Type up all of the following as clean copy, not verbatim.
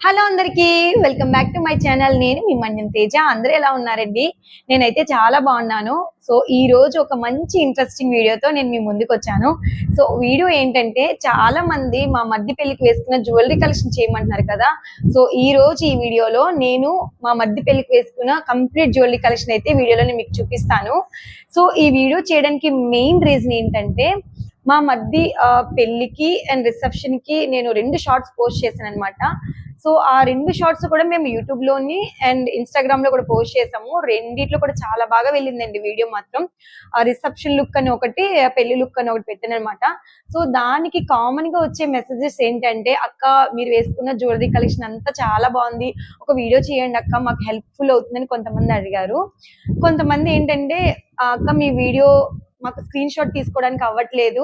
Hello అందరికీ welcome back to my channel. నేను మీ మన్యం తేజ. అందరూ ఎలా ఉన్నారండి? నేనైతే చాలా బాగున్నాను. సో ఈ రోజు ఒక మంచి ఇంట్రెస్టింగ్ వీడియోతో నేను మీ ముందుకు వచ్చాను. సో వీడియో ఏంటంటే, చాలా మంది మా మధ్య పెళ్లికి వేసుకున్న జ్యువెలరీ కలెక్షన్ చేయమంటున్నారు కదా. సో ఈ రోజు ఈ వీడియోలో నేను మా మధ్య పెళ్లికి వేసుకున్న కంప్లీట్ జ్యువెలరీ కలెక్షన్ అయితే వీడియోలో నేను మీకు చూపిస్తాను. సో ఈ వీడియో చేయడానికి మెయిన్ రీజన్ ఏంటంటే, మా మధ్య పెళ్లికి అండ్ రిసెప్షన్ కి నేను 2 షార్ట్స్ పోస్ట్ చేశాను అనమాట. సో ఆ 2 షార్ట్స్ కూడా మేము యూట్యూబ్ లోని అండ్ ఇన్స్టాగ్రామ్ లో కూడా పోస్ట్ చేసాము. రెండిట్లో కూడా చాలా బాగా వెళ్ళిందండి వీడియో మాత్రం. ఆ రిసెప్షన్ లుక్ అని ఒకటి, పెళ్లి లుక్ అని ఒకటి పెట్టాను అనమాట. సో దానికి కామన్ గా వచ్చే మెసేజెస్ ఏంటంటే, అక్క మీరు వేసుకున్న జ్యువెలరీ కలెక్షన్ అంతా చాలా బాగుంది, ఒక వీడియో చేయండి అక్క, మాకు హెల్ప్ఫుల్ అవుతుందని కొంతమంది అడిగారు. కొంతమంది ఏంటంటే, అక్క మీ వీడియో మాకు స్క్రీన్ షాట్ తీసుకోవడానికి అవ్వట్లేదు,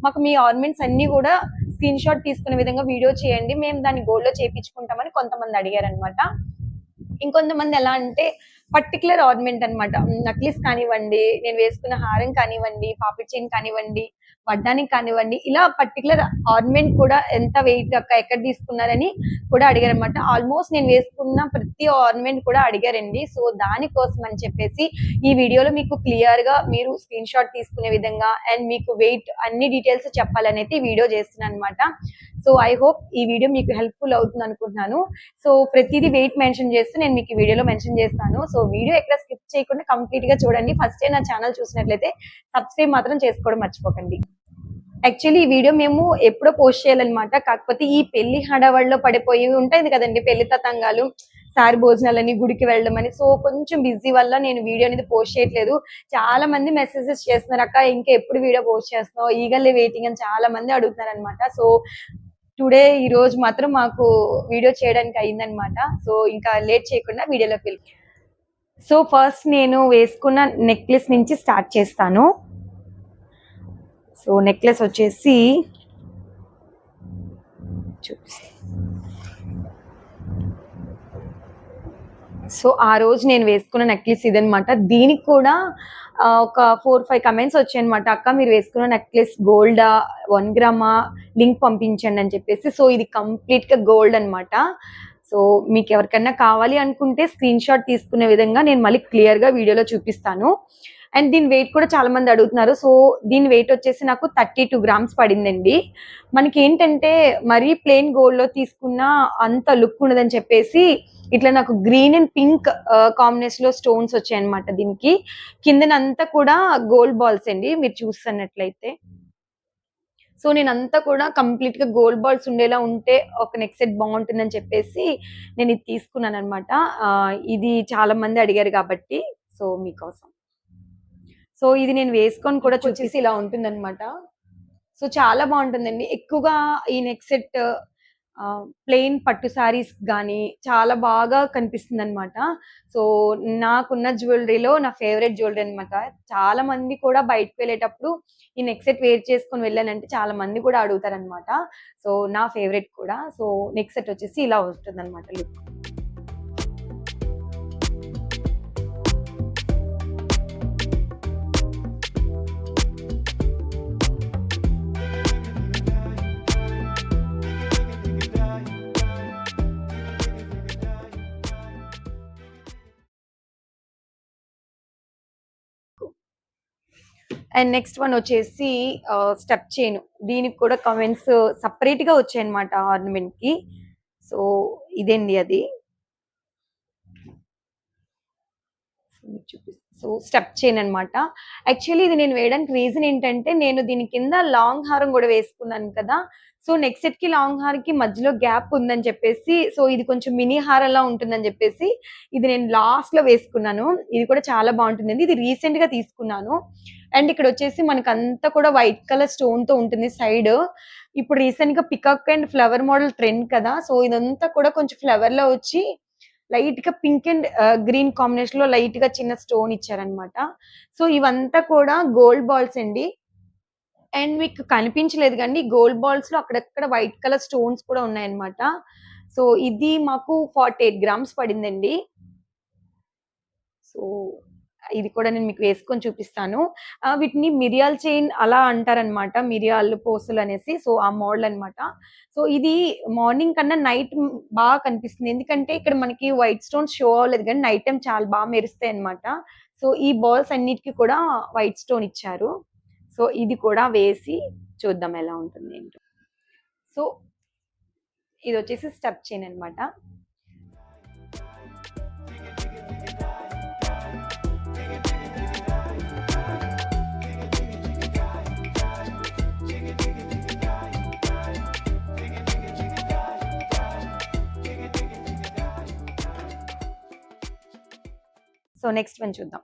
మాకు మీ ఆర్నమెంట్స్ అన్ని కూడా స్క్రీన్ షాట్ తీసుకునే విధంగా వీడియో చేయండి, మేము దాన్ని గోల్డ్ లో చేయించుకుంటామని కొంతమంది అడిగారు అనమాట. ఇంకొంతమంది ఎలా అంటే, పర్టికులర్ ఆర్నమెంట్ అనమాట, నక్లీస్ కానివ్వండి, నేను వేసుకున్న హారం కానివ్వండి, పాపిడి చైన్ కానివ్వండి, వడ్డానికి కానివ్వండి, ఇలా పర్టికులర్ ఆర్నమెంట్ కూడా ఎంత వెయిట్ అక్క ఎక్కడ తీసుకున్నారని కూడా అడిగారు అనమాట. ఆల్మోస్ట్ నేను వేసుకున్న ప్రతి ఆర్నమెంట్ కూడా అడిగారండి. సో దానికోసం అని చెప్పేసి ఈ వీడియోలో మీకు క్లియర్ గా మీరు స్క్రీన్ షాట్ తీసుకునే విధంగా అండ్ మీకు వెయిట్ అన్ని డీటెయిల్స్ చెప్పాలని అయితే వీడియో చేస్తున్నాను అనమాట. సో ఐ హోప్ ఈ వీడియో మీకు హెల్ప్ఫుల్ అవుతుంది అనుకుంటున్నాను. సో ప్రతిదీ వెయిట్ మెన్షన్ చేస్తూ నేను మీకు ఈ వీడియోలో మెన్షన్ చేస్తాను. సో వీడియో ఎక్కడ స్కిప్ చేయకుండా కంప్లీట్ గా చూడండి. ఫస్ట్ టైం నా ఛానల్ చూసినట్లయితే సబ్స్క్రైబ్ మాత్రం చేసుకోవడం మర్చిపోకండి. యాక్చువల్లీ ఈ వీడియో మేము ఎప్పుడో పోస్ట్ చేయాలన్నమాట. కాకపోతే ఈ పెళ్లి హడావడిలో పడిపోయి ఉంటుంది కదండి, పెళ్లి తతంగాలు, సారి భోజనాలని, గుడికి వెళ్ళడం అని. సో కొంచెం బిజీ వల్ల నేను వీడియో అనేది పోస్ట్ చేయట్లేదు. చాలా మంది మెసేజెస్ చేస్తున్నారు, అక్క ఇంకా ఎప్పుడు వీడియో పోస్ట్ చేస్తున్నావు, ఈగల్లే వెయిటింగ్ అని చాలా మంది అడుగుతున్నారు అనమాట. సో టుడే ఈ రోజు మాత్రం మాకు వీడియో చేయడానికి అయిందనమాట. సో ఇంకా లేట్ చేయకుండా వీడియోలోకి వెళ్ళి, సో ఫస్ట్ నేను వేసుకున్న నెక్లెస్ నుంచి స్టార్ట్ చేస్తాను. సో నెక్లెస్ వచ్చేసి సో ఆ రోజు నేను వేసుకున్న నెక్లెస్ ఇదనమాట. దీనికి కూడా ఒక 4-5 కమెంట్స్ వచ్చాయనమాట, అక్క మీరు వేసుకున్న నెక్లెస్ గోల్డా, 1 గ్రామా, లింక్ పంపించండి అని చెప్పేసి. సో ఇది కంప్లీట్ గా గోల్డ్ అనమాట. సో మీకు ఎవరికన్నా కావాలి అనుకుంటే స్క్రీన్ షాట్ తీసుకునే విధంగా నేను మళ్ళీ క్లియర్ గా వీడియోలో చూపిస్తాను. అండ్ దీని వెయిట్ కూడా చాలా మంది అడుగుతున్నారు. సో దీని వెయిట్ వచ్చేసి నాకు 32 గ్రామ్స్ పడిందండి. మనకి ఏంటంటే, మరీ ప్లెయిన్ గోల్డ్ లో తీసుకున్న అంత లుక్ ఉండదని చెప్పేసి ఇట్లా నాకు గ్రీన్ అండ్ పింక్ కాంబినేషన్ లో స్టోన్స్ వచ్చాయి అనమాట. దీనికి కిందనంతా కూడా గోల్డ్ బాల్స్ అండి, మీరు చూస్తున్నట్లయితే. సో నేనంతా కూడా కంప్లీట్ గా గోల్డ్ బాల్స్ ఉండేలా ఉంటే ఒక నెక్ సెట్ బాగుంటుందని చెప్పేసి నేను ఇది తీసుకున్నాను అనమాట. ఇది చాలా మంది అడిగారు కాబట్టి సో మీకోసం. సో ఇది నేను వేసుకొని కూడా చూసేసి ఇలా ఉంటుందన్నమాట. సో చాలా బాగుంటుందండి. ఎక్కువగా ఈ నెక్ సెట్ ప్లెయిన్ పట్టు సారీస్ గానీ చాలా బాగా కనిపిస్తుంది అనమాట. సో నాకున్న జ్యువెలరీలో నా ఫేవరెట్ జ్యువెలరీ అనమాట. చాలా మంది కూడా బయటకు వెళ్ళేటప్పుడు ఈ నెక్ సెట్ వేర్ చేసుకొని వెళ్ళానంటే చాలా మంది కూడా అడుగుతారనమాట. సో నా ఫేవరెట్ కూడా. సో నెక్ సెట్ వచ్చేసి ఇలా ఉంటుంది అనమాట లుక్. అండ్ నెక్స్ట్ వన్ వచ్చేసి స్టెప్ చైన్. దీనికి కూడా కమెంట్స్ సపరేట్ గా వచ్చాయన్నమాట ఆర్నమెంట్ కి. సో ఇదేండి అది. సో స్టెప్ చైన్ అనమాట. యాక్చువల్లీ ఇది నేను వేయడానికి రీజన్ ఏంటంటే, నేను దీని కింద లాంగ్ హారం కూడా వేసుకున్నాను కదా. సో నెక్ సెట్ కి లాంగ్ హార్ కి మధ్యలో గ్యాప్ ఉందని చెప్పేసి, సో ఇది కొంచెం మినీ హారంలా ఉంటుందని చెప్పేసి ఇది నేను లాస్ట్ లో వేసుకున్నాను. ఇది కూడా చాలా బాగుంటుంది. ఇది రీసెంట్ గా తీసుకున్నాను. అండ్ ఇక్కడ వచ్చేసి మనకు అంతా కూడా వైట్ కలర్ స్టోన్ తో ఉంటుంది సైడ్. ఇప్పుడు రీసెంట్ గా peacock and flower model trend కదా. సో ఇదంతా కూడా కొంచెం ఫ్లవర్ లో వచ్చి లైట్ గా పింక్ అండ్ గ్రీన్ కాంబినేషన్ లో లైట్ గా చిన్న స్టోన్ ఇచ్చారనమాట. సో ఇవంతా కూడా గోల్డ్ బాల్స్ అండి. అండ్ మీకు కనిపించలేదు కానీ గోల్డ్ బాల్స్ లో అక్కడక్కడ వైట్ కలర్ స్టోన్స్ కూడా ఉన్నాయన్నమాట. సో ఇది మాకు 48 గ్రామ్స్ పడిందండి. సో ఇది కూడా నేను మీకు వేసుకొని చూపిస్తాను. వీటిని మిరియాల చైన్ అలా అంటారనమాట. మిరియాలు పూసలు అనేసి. సో, ఆ మోడల్ అనమాట. సో, ఇది మార్నింగ్ కన్నా నైట్ బాగా కనిపిస్తుంది. ఎందుకంటే ఇక్కడ మనకి వైట్ స్టోన్స్ షో అవ్వలేదు గానీ నైట్ టైమ్ చాలా బాగా మెరుస్తాయన్నమాట. సో, ఈ బాల్స్ అన్నిటికి కూడా వైట్ స్టోన్ ఇచ్చారు. సో, ఇది కూడా వేసి చూద్దాం ఎలా ఉంటుంది ఏంటో. సో, ఇదొచ్చేసి స్టెప్ చైన్ అనమాట. సో, నెక్స్ట్ వన్ చూద్దాం.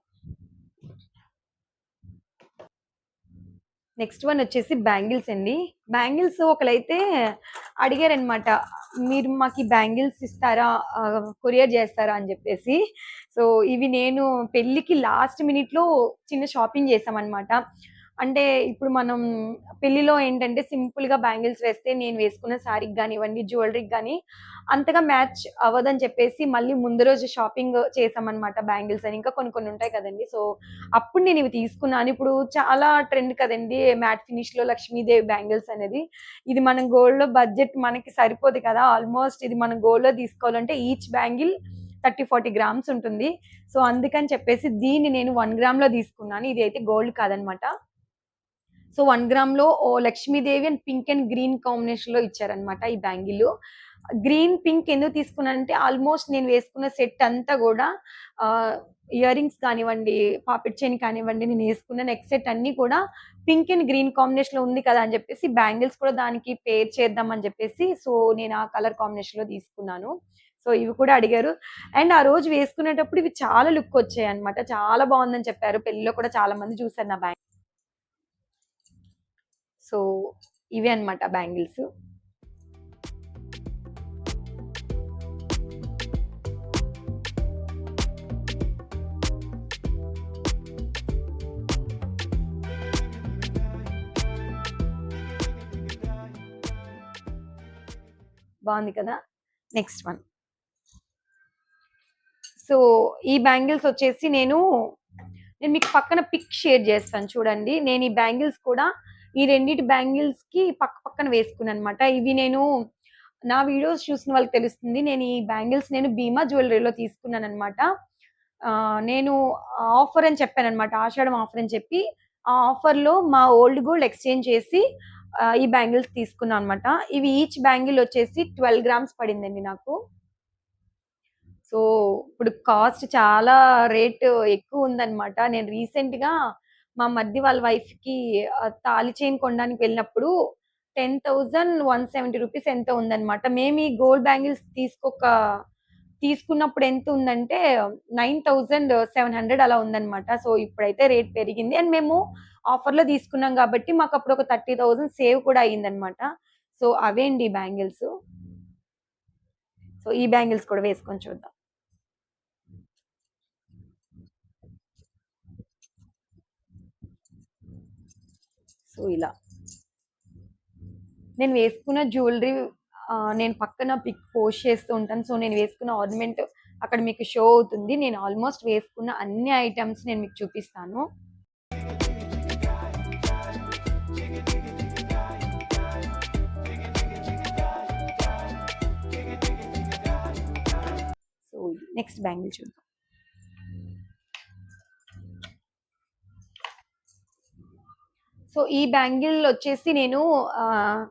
నెక్స్ట్ వన్ వచ్చేసి బ్యాంగిల్స్ అండి. బ్యాంగిల్స్ ఒకళ్ళైతే అడిగారనమాట. మీరు మాకు ఈ బ్యాంగిల్స్ ఇస్తారా? కొరియర్ చేస్తారా? అని చెప్పేసి. సో, ఇవి నేను పెళ్ళికి లాస్ట్ మినిట్‌లో చిన్న షాపింగ్ చేశామనమాట. అంటే ఇప్పుడు మనం పెళ్లిలో ఏంటంటే సింపుల్‌గా బ్యాంగిల్స్ వేస్తే నేను వేసుకున్న శారీకి గానివ్వండి, జ్యువెలరీకి గాని అంతగా మ్యాచ్ అవ్వదని చెప్పేసి మళ్ళీ ముందు రోజు షాపింగ్ చేశామనమాట బ్యాంగిల్స్ అని. ఇంకా కొన్ని కొన్ని ఉంటాయి కదండీ! సో, అప్పుడు నేను ఇవి తీసుకున్నాను. ఇప్పుడు చాలా ట్రెండ్ కదండీ! మ్యాట్ ఫినిష్‌లో లక్ష్మీదేవి బ్యాంగిల్స్ అనేది. ఇది మనం గోల్డ్‌లో బడ్జెట్ మనకి సరిపోదు కదా! ఆల్‌మోస్ట్ ఇది మనం గోల్డ్‌లో తీసుకోవాలంటే ఈచ్ బ్యాంగిల్ 30, 40 గ్రామ్స్ ఉంటుంది. సో, అందుకని చెప్పేసి దీన్ని నేను 1 గ్రామ్‌లో తీసుకున్నాను. ఇది అయితే గోల్డ్ కాదనమాట. సో, 1 గ్రామ్‌లో Lakshmidevi and pink and green కాంబినేషన్‌లో ఇచ్చారనమాట ఈ బ్యాంగిలు. గ్రీన్, పింక్ ఎందుకు తీసుకున్నానంటే ఆల్‌మోస్ట్ నేను వేసుకున్న సెట్ అంతా గూడా ఆహ్, ఇయర్ రింగ్స్ కానివ్వండి, పాపిడి చైన్ కానివ్వండి, నేనేసుకున్న నెక్ సెట్ అన్నీ కూడా పింక్ అండ్ గ్రీన్ కాంబినేషన్‌లో ఉంది కదా! అని జెప్పేసి బ్యాంగిల్స్ కూడా దానికి పేర్ చేద్దాం అని జెప్పేసి సో, నేను ఆ కలర్ కాంబినేషన్‌లో తీసుకున్నాను. సో, ఇవి కూడా అడిగారు. అండ్ ఆ రోజు వేసుకునేటప్పుడు ఇవి చాలా లుక్కొచ్చాయన్నమాట. చాలా బావుందని చెప్పారు. పెళ్ళిలో కూడా చాలా మంది చూసారు నా సో, ఇవే అన్నమాట బ్యాంగిల్స్. బావుంది కదా! Next one. సో, ఈ బ్యాంగిల్స్ వచ్చేసి నేను మీకు పక్కన పిక్ షేర్ చేస్తాను చూడండి. నేను ఈ బ్యాంగిల్స్ కూడా ఈ రెండిటి బ్యాంగిల్స్‌కి పక్క పక్కన వేసుకున్నానన్నమాట. ఇవి నేను నా వీడియోస్ చూసిన వాళ్ళకి తెలుస్తుంది. నేను ఈ బ్యాంగిల్స్ భీమా జ్యువెల్లరీలో తీసుకున్నానన్నమాట. నేను ఆఫర్ అని చెప్పానన్నమాట. ఆషాఢం ఆఫర్ అని చెప్పి, ఆ ఆఫర్‌లో మా ఓల్డ్ గోల్డ్ ఎక్స్‌చేంజ్ చేసి ఈ బ్యాంగిల్స్ తీసుకున్నా అన్నమాట. ఇవి ఈచ్ బ్యాంగిల్ వచ్చేసి 12 గ్రామ్స్ పడిందండి నాకు. సో, ఇప్పుడు కాస్ట్ చాలా రేట్ ఎక్కువుందన్నమాట. నేను రీసెంట్‌గా మా మరిది వాళ్ళ వైఫ్‌కి తాళి చైన్ కొనడానికి వెళ్ళినప్పుడు 10,170 రూపీస్ ఎంతో ఉందన్నమాట. మేము ఈ గోల్డ్ బ్యాంగిల్స్ తీసుకున్నప్పుడు ఎంత ఉందంటే 9,700 అలా ఉందన్నమాట. సో, ఇప్పుడైతే రేట్ పెరిగింది. అండ్ మేము ఆఫర్‌లో తీసుకున్నాం కాబట్టి మాకప్పుడు ఒక 30,000 సేవ్ కూడా అయిందన్నమాట. సో, అవే అండి బ్యాంగిల్స్. సో, ఈ బ్యాంగిల్స్ కూడా వేసుకొని చూద్దాం. సో, ఇలా. నేను వేసుకున్న జ్యువెలరీ నేను పక్కన పిక్ పోస్ట్ చేస్తూ ఉంటాను. సో, నేను వేసుకున్న ఆర్నమెంట్ అక్కడ మీకు షో అవుతుంది. నేను ఆల్‌మోస్ట్ వేసుకున్న అన్ని ఐటెమ్స్ నేను మీకు చూపిస్తాను. సో, నెక్స్ట్ బ్యాంగిల్ చూద్దాం. సో, ఈ బ్యాంగిల్ వచ్చేసి నేను ఆహ్,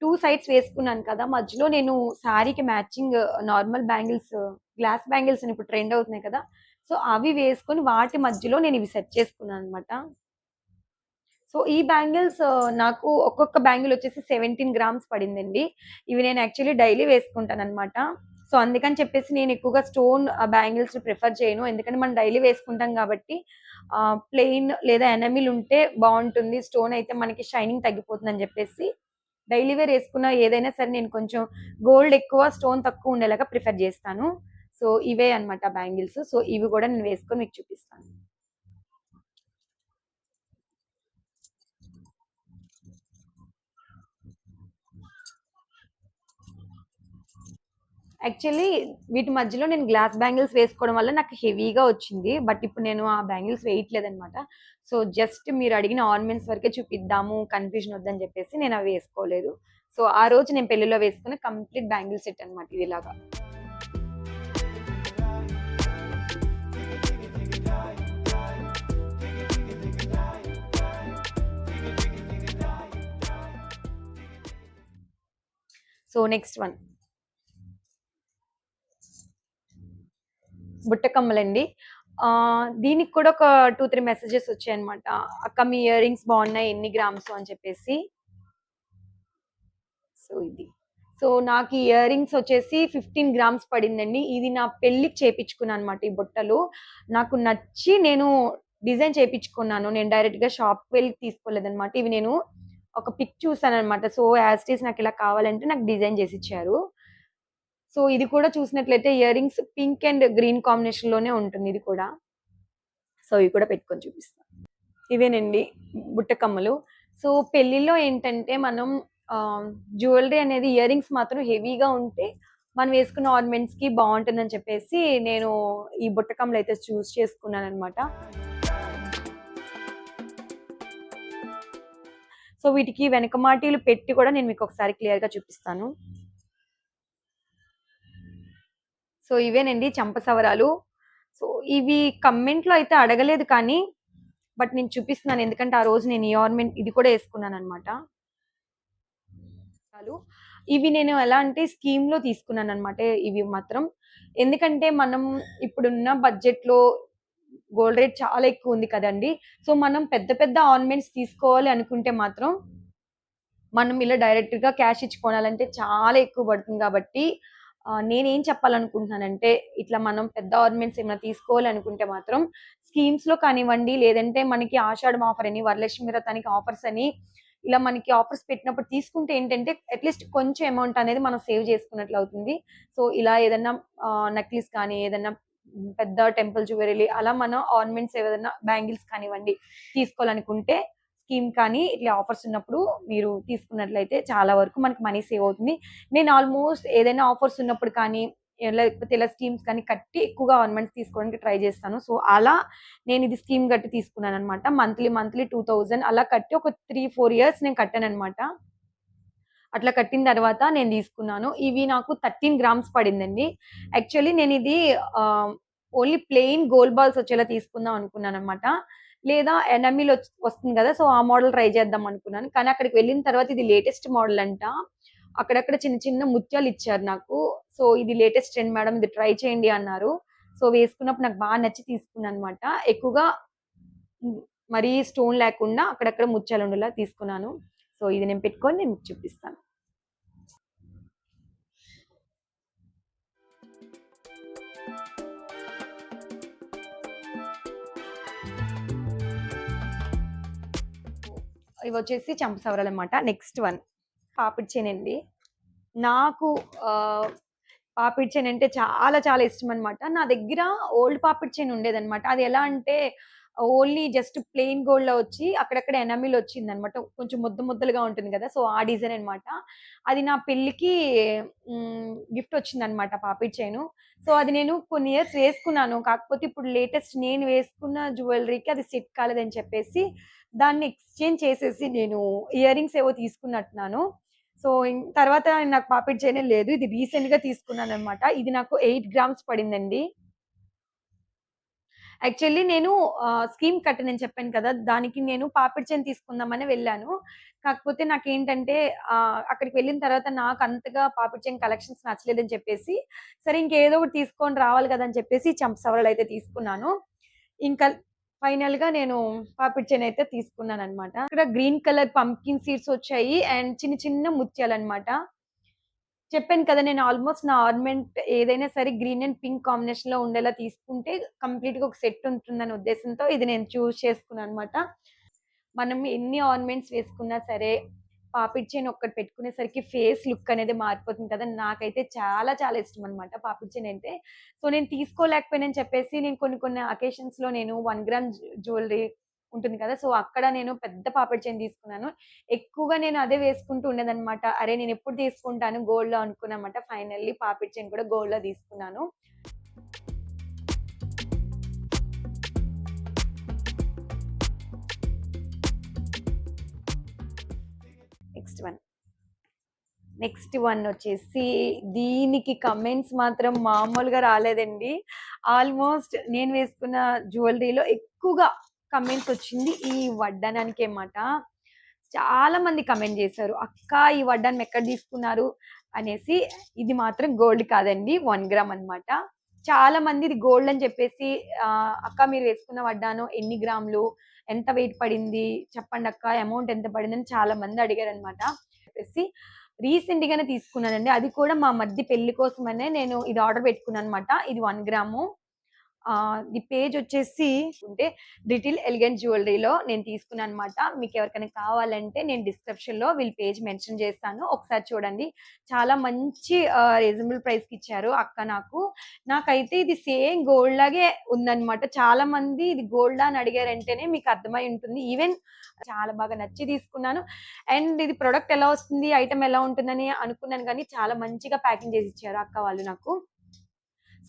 2 సైడ్స్ వేసుకున్నాను కదా! మధ్యలో నేను శారీకి matching normal bangles, glass bangles అని ఇప్పుడు ట్రెండ్ అవుతున్నాయి కదా! సో, అవి వేసుకొని వాటి మధ్యలో నేను ఇవి సెట్ చేసుకున్నాననమాట. సో, ఈ బ్యాంగిల్స్ నాకు ఒక్కొక్క బ్యాంగిల్ వచ్చేసి 17 గ్రామ్స్ పడిందండి. ఇవి నేను యాక్చువల్లీ డైలీ వేసుకుంటాననమాట. సో, అందుకని చెప్పేసి నేను ఎక్కువగా స్టోన్ బ్యాంగిల్స్‌ని ప్రిఫర్ చేయను. ఎందుకంటే మనం డైలీ వేసుకుంటాం కాబట్టి ప్లెయిన్ లేదా ఎనామిల్ ఉంటే బావుంటుంది. స్టోన్ అయితే మనకి షైనింగ్ తగ్గిపోతుందని చెప్పేసి డైలీ వేర్ ఏసుకున్న ఏదైనా సరే నేను కొంచెం గోల్డ్ ఎక్కువ, స్టోన్ తక్కువ ఉండేలాగా ప్రిఫర్ జేస్తాను. సో, ఇవే అన్నమాట బ్యాంగిల్స్. సో, ఇవి గూడా నేను వేసుకొని మీకు చూపిస్తాను. యాక్చువల్లీ వీటి మధ్యలో నేను గ్లాస్ బ్యాంగిల్స్ వేసుకోవడం వల్ల నాకు హెవీగా వచ్చింది. బట్ ఇప్పుడు నేను ఆ బ్యాంగిల్స్ వేయట్లేదనమాట. సో, జస్ట్ మీరు అడిగిన ఆర్నమెంట్స్ వరకే చూపిద్దాము, కన్‌ఫ్యూజన్ వద్దని చెప్పేసి నేను అవి వేసుకోలేదు. సో, ఆ రోజు నేను పెళ్లిలో వేసుకున్న కంప్లీట్ బ్యాంగిల్ సెట్ అనమాట ఇది ఇలాగా. సో, నెక్స్ట్ వన్ బుట్ట కమ్మలండి. దీనికి కూడా ఒక 2, 3 మెసేజెస్ వచ్చాయన్నమాట. అక్క మీ ఇయర్ రింగ్స్ బాగున్నాయి, ఎన్ని గ్రామ్స్ అని చెప్పేసి. సో, ఇది. సో, నాకు ఈ ఇయర్ రింగ్స్ వచ్చేసి 15 గ్రామ్స్ పడిందండి. ఇది నా పెళ్ళికి చేపించుకున్నాను అనమాట ఈ బుట్టలు. నాకు నచ్చి నేను డిజైన్ చేపించుకున్నాను. నేను డైరెక్ట్‌గా షాప్‌కి వెళ్లి తీసుకోలేదన్నమాట. ఇవి నేను ఒక పిక్ చూసానన్నమాట. సో, యాజ్ ఇట్ ఈజ్ నాకు ఇలా కావాలంటే నాకు డిజైన్ చేసిచ్చారు. సో, ఇది కూడా చూసినట్లయితే earrings pink and green కాంబినేషన్‌లోనే ఉంటుంది ఇది కూడా. సో, ఇవి కూడా పెట్టుకొని చూపిస్తా. ఇవేనండి బుట్ట కమ్మలు. సో, పెళ్ళిలో ఏంటంటే మనం జ్యువెల్లరీ అనేది ఇయర్ రింగ్స్ మాత్రం హెవీగా ఉంటే మనం వేసుకున్న ఆర్నమెంట్స్‌కి బావుంటుందని చెప్పేసి నేను ఈ బుట్ట కమ్మలయితే చూజ్ చేసుకున్నాననమాట. సో, వీటికి వెనక మాటీలు పెట్టి కూడా నేను మీకొకసారి క్లియర్‌గా చూపిస్తాను. సో, ఇవేనండి చంపసవరాలు. సో, ఇవి కమెంట్‌లో అయితే అడగలేదు కానీ, బట్ నేను చూపిస్తున్నాను. ఎందుకంటే, ఆ రోజు నేను ఈ ఆర్నమెంట్ ఇది కూడా యేసుకున్నాననమాట. ఇవి నేను ఎలా అంటే స్కీమ్‌లో తీసుకున్నాననమాట ఇవి మాత్రం. ఎందుకంటే, మనం ఇప్పుడున్న బడ్జెట్‌లో గోల్డ్ రేట్ చాలా ఎక్కువుంది కదండీ! సో, మనం పెద్ద పెద్ద ఆర్నమెంట్స్ తీసుకోవాలి అనుకుంటే మాత్రం మనం ఇలా డైరెక్ట్‌గా క్యాష్ ఇచ్చి కొనాలంటే చాలా ఎక్కువ పడుతుంది గాబట్టి, నేనేం చెప్పాలనుకుంటున్నానంటే, ఇట్లా మనం పెద్ద ఆర్నమెంట్స్ ఏమైనా తీసుకోవాలి అనుకుంటే మాత్రం స్కీమ్స్‌లో కానివ్వండి, లేదంటే మనకి ఆషాఢం ఆఫర్ అని, వరలక్ష్మి వ్రతానికి ఆఫర్స్ అని, ఇలా మనకి ఆఫర్స్ పెట్టినప్పుడు తీసుకుంటే ఏంటంటే, అట్‌లీస్ట్ కొంచెం అమౌంట్ అనేది మనం సేవ్ చేసుకున్నట్లు అవుతుంది. సో, ఇలా ఏదన్నా నెక్లెస్ కానీ, ఏదన్నా పెద్ద టెంపుల్ జ్యువెల్లరీ అలా మనం ఆర్నమెంట్స్ ఏదైనా బ్యాంగిల్స్ కానివ్వండి తీసుకోవాలనుకుంటే స్కీమ్ కానీ ఇట్లా ఆఫర్స్ ఉన్నప్పుడు మీరు తీసుకున్నట్లయితే చాలా వరకు మనకి మనీ సేవ్ అవుతుంది. నేను ఆల్మోస్ట్ ఏదైనా ఆఫర్స్ ఉన్నప్పుడు కానీ, లేకపోతే ఇలా స్కీమ్స్ కానీ కట్టి ఎక్కువగా ఆర్నమెంట్స్ తీసుకోవడానికి ట్రై చేస్తాను. సో, అలా నేనిది స్కీమ్ కట్టి తీసుకున్నాననమాట. మంత్లీ 2000 అలా కట్టి ఒక 3, 4 ఇయర్స్ నేను కట్టాననమాట. అట్లా కట్టిన తర్వాత నేను తీసుకున్నాను. ఇవి నాకు 13 గ్రామ్స్ పడిందండి. యాక్చువల్లీ నేనిది ఓన్లీ ప్లెయిన్ గోల్డ్ బాల్స్ వచ్చేలా తీసుకుందాం అనుకున్నాననమాట. లేదా ఎనామిల్ వస్తుంది గదా! సో, ఆ మోడల్ ట్రై చేద్దాం అనుకున్నాను. కానీ అక్కడికి వెళ్ళిన తర్వాత ఇది లేటెస్ట్ మోడల్ అంట. అక్కడక్కడ చిన్న చిన్న ముత్యాలిచ్చారు నాకు. సో, ఇది లేటెస్ట్ ట్రెండ్ మేడం ఇది ట్రై చేయండి అన్నారు. సో, వేసుకున్నప్పుడు నాకు నచ్చి తీసుకున్నాననమాట. ఎక్కువగా హ్మ్. మరీ స్టోన్ లేకుండా అక్కడక్కడ ముత్యాలుండేలా తీసుకున్నాను. సో, ఇది నేను పెట్టుకొని నేను మీకు చూపిస్తాను. ఇవొచ్చేసి చంపసవరాలనమాట. నెక్స్ట్ వన్ పాపిడి చైనండి. నాకు ఆహ్, పాపిడి చైన్ అంటే చాలా చాలా ఇష్టమనమాట. నా దగ్గర ఓల్డ్ పాపిడి చైన్ ఉండేదనమాట. అది ఎలా అంటే ఓన్లీ జస్ట్ ప్లెయిన్ గోల్డ్‌లో వచ్చి అక్కడక్కడ ఎనామిల్ వచ్చిందనమాట. కొంచెం ముద్ద ముద్దలుగా ఉంటుంది గదా! సో, ఆ డిజైన్ అనమాట. అది నా పెళ్ళికి గిఫ్ట్ వచ్చిందనమాట పాపిడి చైను. సో, అది నేను కొన్ని ఇయర్స్ వేసుకున్నాను. కాకపోతే ఇప్పుడు లేటెస్ట్ నేను వేసుకున్న జ్యువెల్లరీకి అది సెట్ కాలేదని చెప్పేసి దాన్ని ఎక్స్‌చేంజ్ చేసేసి నేను ఇయర్ రింగ్స్ ఏవో తీసుకున్నట్టున్నాను. సో, తర్వాత నాకు పాపిడి చైనే లేదు. ఇది రీసెంట్‌గా తీసుకున్నాననమాట. ఇది నాకు 8 గ్రామ్స్ పడిందండి. యాక్చువల్లీ నేను స్కీమ్ కట్టనని చెప్పాను కదా! దానికి నేను పాపిడి చైన్ తీసుకుందామని వెళ్ళాను. కాకపోతే నాకేంటంటే అక్కడికి వెళ్ళిన తర్వాత నాకంతగా పాపిడి చైన్ కలెక్షన్స్ నచ్చలేదని చెప్పేసి, సరే ఇంకేదో ఒకటి తీసుకొని రావాలి కదా! అని చెప్పేసి చంప సవరాలయితే తీసుకున్నాను. ఇంకా ఫైనల్‌గా నేను పాపిడి చైన్ అయితే తీసుకున్నాననమాట. ఇక్కడ గ్రీన్ కలర్ పంప్కిన్ సీడ్స్ వచ్చాయి. అండ్ చిన్న చిన్న ముత్యాలనమాట. చెప్పాను కదా! నేను ఆల్‌మోస్ట్ నా ఆర్నమెంట్ ఏదైనా సరే గ్రీన్ అండ్ పింక్ కాంబినేషన్‌లో ఉండేలా తీసుకుంటే కంప్లీట్‌గా ఒక సెట్ ఉంటుందనే ఉద్దేశంతో ఇది నేను చూజ్ చేసుకున్నాననమాట. మనం ఎన్ని ఆర్నమెంట్స్ వేసుకున్నా సరే, పాపిడి చైన్ ఒక్కటి పెట్టుకునేసరికి ఫేస్ లుక్ అనేది మారిపోతుంది కదా! నాకైతే చాలా చాలా ఇష్టమనమాట పాపిడి చైన్ అంటే. సో, నేను తీసుకోలేకపోయానని చెప్పేసి నేను కొన్ని కొన్ని అకేషన్స్‌లో నేను 1 గ్రామ్ జ్యువెల్లరీ ఉంటుంది కదా! సో, అక్కడ నేను పెద్ద పాపిడి చైన్ తీసుకున్నాను. ఎక్కువగా నేను అదే వేసుకుంటూ ఉండేదనమాట. అరే! నేనెప్పుడు తీసుకుంటాను గోల్డ్‌లో అనుకున్నానమాట. ఫైనల్లీ పాపిడి చైన్ కూడా గోల్డ్‌లో తీసుకున్నాను. Next one. నెక్స్ట్ వన్ వచ్చేసి దీనికి కమెంట్స్ మాత్రం మామూలుగా రాలేదండి. ఆల్మోస్ట్ నేను వేసుకున్న జ్యువెలరీలో ఎక్కువగా కమెంట్స్ వచ్చింది ఈ వడ్డానానికే మాట. చాలా మంది కమెంట్ చేశారు. "అక్క ఈ వడ్డానం ఎక్కడ తీసుకున్నారు?" అనేసి. ఇది మాత్రం గోల్డ్ కాదండి. 1 గ్రామ్ అన్నమాట. చాలా మంది ఇది గోల్డ్ అని చెప్పేసి "అక్క మీరు వేసుకున్న వడ్డానం ఎన్ని గ్రాములు? ఎంత వెయిట్ పడింది? చెప్పండక్క అమౌంట్ ఎంత పడిందని" చాలా మంది అడిగారన్నమాట. చెప్పేసి రీసెంట్‌గానే తీసుకున్నానండి. అది కూడా మా మధ్య పెళ్లి కోసమనే నేను ఇది ఆర్డర్ పెట్టుకున్నానన్నమాట. ఇది 1 గ్రాము. ఈ పేజ్ వచ్చేసి ఉంటే లిటిల్ ఎలిగెంట్ జ్యువెలరీలో నేను తీసుకున్నానన్నమాట. మీకు ఎవరికైనా కావాలంటే నేను డిస్క్రిప్షన్‌లో వీళ్ళ పేజ్ మెన్షన్ చేస్తాను. ఒకసారి చూడండి. చాలా మంచి రీజనబుల్ ప్రైస్‌కి ఇచ్చారు అక్క నాకు. నాకైతే ఇది సేమ్ గోల్డ్ లాగే ఉందన్నమాట. చాలా మంది ఇది గోల్డా అని అడిగారంటేనే మీకు అర్థమై ఉంటుంది. ఈవెన్ చాలా బాగా నచ్చి తీసుకున్నాను. అండ్ ఇది ప్రొడక్ట్ ఎలా వస్తుంది, ఐటెమ్ ఎలా ఉంటుందని అనుకున్నాను గానీ చాలా మంచిగా ప్యాకింగ్ చేసి ఇచ్చారు అక్క వాళ్ళు నాకు.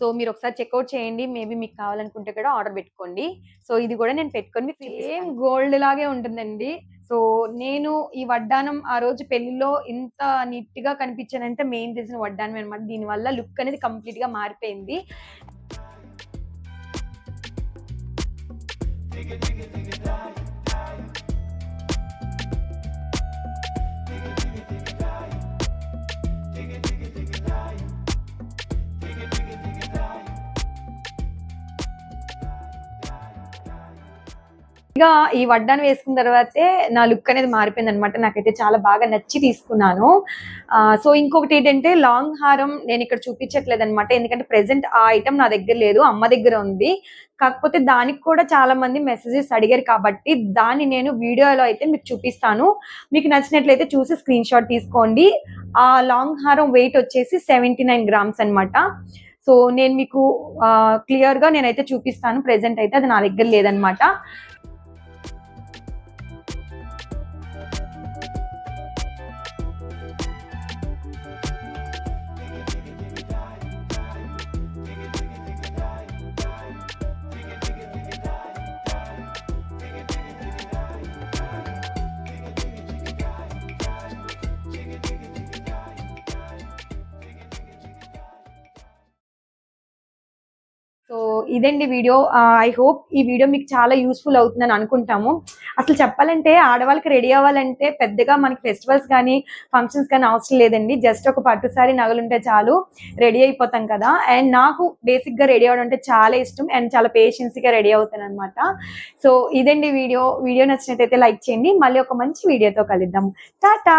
సో, మీరొకసారి చెక్‌ఔట్ చేయండి. మేబీ మీకు కావాలనుకుంటే కూడా ఆర్డర్ పెట్టుకోండి. సో, ఇది కూడా నేను పెట్టుకొని మీకు సేమ్ గోల్డ్ లాగే ఉంటుందండి. సో, నేను ఈ వడ్డానం ఆ రోజు పెళ్లిలో ఇంత నీట్‌గా కనిపించానంటే మెయిన్ రీజన్ వడ్డానమే అన్నమాట. దీనివల్ల లుక్ అనేది కంప్లీట్‌గా మారిపోయింది. ఇక ఈ వడ్డానం వేసుకున్న తర్వాతే నా లుక్ అనేది మారిపోయిందనమాట. నాకైతే చాలా బాగా నచ్చి తీసుకున్నాను. సో, ఇంకొకటేంటంటే లాంగ్ హారం నేనిక్కడ చూపించట్లేదనమాట. ఎందుకంటే ప్రెజెంట్ ఆ ఐటెమ్ నా దగ్గర లేదు. అమ్మ దగ్గర ఉంది. కాకపోతే దానికి కూడా చాలా మంది మెసేజెస్ అడిగారు కాబట్టి దాన్ని నేను వీడియోలో అయితే మీకు చూపిస్తాను. మీకు నచ్చినట్లయితే చూసి స్క్రీన్ షాట్ తీసుకోండి. ఆ లాంగ్ హారం వెయిట్ వచ్చేసి 79 గ్రామ్స్ అనమాట. సో, నేను మీకు క్లియర్‌గా నేనైతే చూపిస్తాను. ప్రెజెంట్ అయితే అది నా దగ్గర లేదనమాట. సో, ఇదండి వీడియో. ఐ హోప్ ఈ వీడియో మీకు చాలా యూజ్‌ఫుల్ అవుతుందని అనుకుంటాము. అసలు చెప్పాలంటే ఆడవాళ్ళకి రెడీ అవ్వాలంటే పెద్దగా మనకి ఫెస్టివల్స్ గానీ, ఫంక్షన్స్ గానీ అవసరం లేదండి. జస్ట్ ఒక పట్టు సారీ నగలుంటే చాలు రెడీ అయిపోతాం కదా! అండ్ నాకు బేసిక్‌గా రెడీ అవ్వడం అంటే చాలా ఇష్టం. అండ్ చాలా పేషెన్స్‌గా రెడీ అవుతాననమాట. సో, ఇదండి వీడియో. వీడియో నచ్చినట్టయితే లైక్ చేయండి. మళ్ళీ ఒక మంచి వీడియోతో కలుద్దాం. Tata!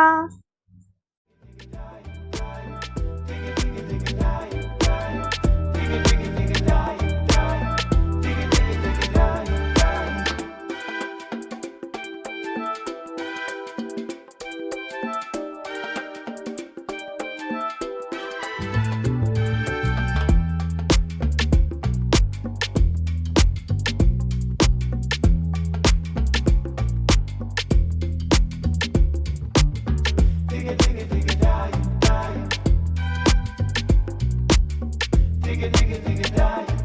Digga, digga, digga, die.